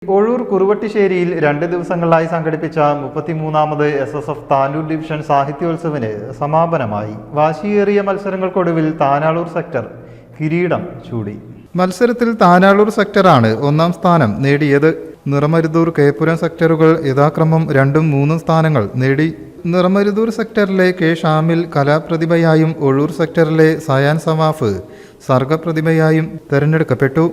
ഒഴൂർ കുറുവട്ടിശ്ശേരിയിൽ 2 ദിവസങ്ങളിലായി സംഘടിപ്പിച്ച 33ാമത് SSF Tanur division സാഹിത്യോത്സവിന് സമാപനമായി. വാശിയേറിയ മത്സരങ്ങൾക്കൊടുവിൽ താനാളൂർ സെക്ടർ കിരീടം ചൂടി. മത്സരത്തിൽ താനാളൂർ സെക്ടറാണ് 1ാം സ്ഥാനം നേടിയത്. നിറമരുതൂർ, കേപ്പുരം സെക്ടറുകൾ യഥാക്രമം 2ഉം 3ഉം സ്ഥാനങ്ങൾ നേടി. നിറമരുതൂർ സെക്ടറിലെ കെ ഷാമിൽ കലാപ്രതിഭയായും ഒഴൂർ സെക്ടറിലെ സയാൻ സവാഫ് സർഗപ്രതിഭയായും തെരഞ്ഞെടുക്കപ്പെട്ടു.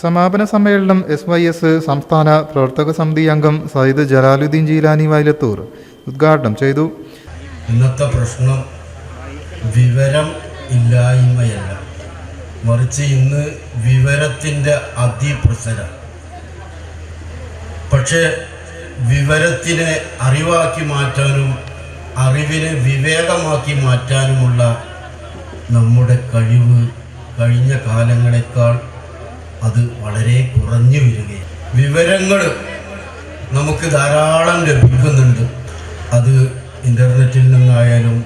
സമാപന സമ്മേളനം SYS സംസ്ഥാന പ്രവർത്തക സമിതി അംഗം സയ്യിദ് ജലാലുദ്ദീൻ ജീലാനി വൈലത്തൂർ ഉദ്ഘാടനം ചെയ്തു. ഇന്നത്തെ പ്രശ്നം വിവരം ഇല്ലായ്മയല്ല, മറിച്ച് ഇന്ന് വിവരത്തിൻ്റെ അതിപ്രസരം. പക്ഷേ വിവരത്തിനെ അറിവാക്കി മാറ്റാനും അറിവിനെ വിവേകമാക്കി മാറ്റാനുമുള്ള നമ്മുടെ കഴിവ് കഴിഞ്ഞ കാലങ്ങളെക്കാൾ അത് വളരെ കുറഞ്ഞു വരികയാണ്. വിവരങ്ങൾ നമുക്ക് ധാരാളം ലഭിക്കുന്നുണ്ട്. അത് ഇൻ്റർനെറ്റിൽ നിന്നായാലും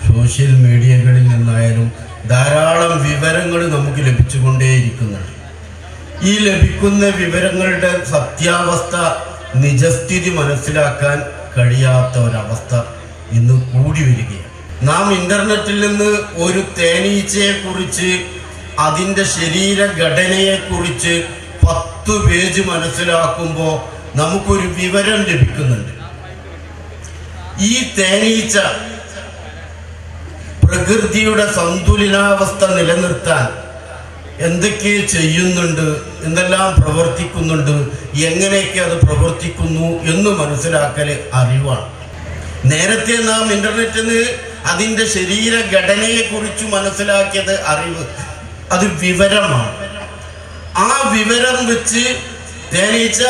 സോഷ്യൽ മീഡിയകളിൽ നിന്നായാലും ധാരാളം വിവരങ്ങൾ നമുക്ക് ലഭിച്ചുകൊണ്ടേയിരിക്കുന്നുണ്ട്. ഈ ലഭിക്കുന്ന വിവരങ്ങളുടെ സത്യാവസ്ഥ, നിജസ്ഥിതി മനസ്സിലാക്കാൻ കഴിയാത്ത ഒരവസ്ഥ ഇന്ന് കൂടി വരികയാണ്. നാം ഇൻ്റർനെറ്റിൽ നിന്ന് ഒരു തേനീച്ചയെക്കുറിച്ച്, അതിൻ്റെ ശരീരഘടനയെക്കുറിച്ച് 10 പേജ് മനസ്സിലാക്കുമ്പോൾ നമുക്കൊരു വിവരം ലഭിക്കുന്നുണ്ട്. ഈ തേനീച്ച പ്രകൃതിയുടെ സന്തുലിതാവസ്ഥ നിലനിർത്താൻ എന്തൊക്കെ ചെയ്യുന്നുണ്ട്, എന്തെല്ലാം പ്രവർത്തിക്കുന്നുണ്ട്, എങ്ങനെയൊക്കെ അത് പ്രവർത്തിക്കുന്നു എന്ന് മനസ്സിലാക്കൽ അറിവാണ്. നേരത്തെ നാം ഇൻ്റർനെറ്റിൽ നിന്ന് അതിൻ്റെ ശരീരഘടനയെക്കുറിച്ച് മനസ്സിലാക്കിയത് അറിവ്, അത് വിവരമാണ്. ആ വിവരം വെച്ച് തേനീച്ച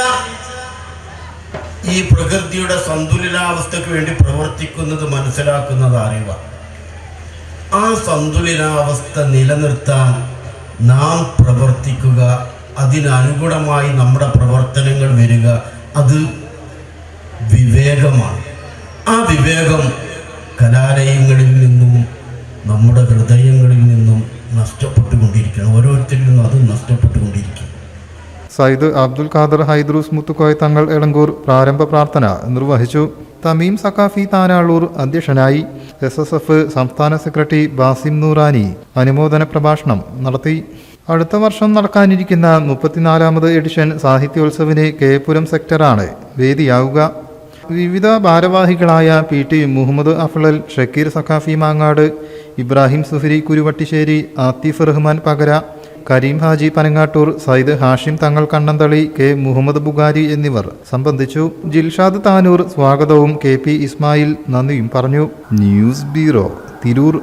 ഈ പ്രകൃതിയുടെ സന്തുലിതാവസ്ഥയ്ക്ക് വേണ്ടി പ്രവർത്തിക്കുന്നത് മനസ്സിലാക്കുന്നത് അറിവാണ്. ആ സന്തുലിതാവസ്ഥ നിലനിർത്താൻ നാം പ്രവർത്തിക്കുക, അതിനനുഗുണമായി നമ്മുടെ പ്രവർത്തനങ്ങൾ വരിക, അത് വിവേകമാണ്. ആ വിവേകം കലാലയങ്ങളിൽ നിന്നും നമ്മുടെ ഹൃദയങ്ങളിൽ നിന്നും നഷ്ടപ്പെട്ടുകൊണ്ടിരിക്കണം. ഓരോരുത്തരിൽ നിന്നും അത് നഷ്ടപ്പെട്ടുകൊണ്ടിരിക്കും. സയ്യിദ് അബ്ദുൽ ഖാദർ ഹൈദ്രൂസ് മുത്തുക്കോയ തങ്ങൾ എളങ്കൂർ പ്രാരംഭ പ്രാർത്ഥന നിർവഹിച്ചു. തമീം സഖാഫി താനാളൂർ അധ്യക്ഷനായി. SSF സംസ്ഥാന സെക്രട്ടറി ബാസിം നൂറാനി അനുമോദന പ്രഭാഷണം നടത്തി. അടുത്ത വർഷം നടക്കാനിരിക്കുന്ന 34ാമത് എഡിഷൻ സാഹിത്യോത്സവിന് കേപ്പുരം സെക്ടറാണ് വേദിയാവുക. വിവിധ ഭാരവാഹികളായ PT മുഹമ്മദ് അഫ്ളൽ, ഷക്കീർ സഖാഫി മാങ്ങാട്, ഇബ്രാഹിം സുഹരി കുരുവട്ടിശ്ശേരി, ആത്തിഫ് റഹ്മാൻ പകര, കരീം ഹാജി പനങ്ങാട്ടൂർ, സയ്യിദ് ഹാഷിം തങ്ങൾ കണ്ണന്തളി, K മുഹമ്മദ് ബുഖാരി എന്നിവർ സംബന്ധിച്ചു. ജിൽഷാദ് താനൂർ സ്വാഗതവും KP ഇസ്മായിൽ നന്ദിയും പറഞ്ഞു. News bureau, Tirur.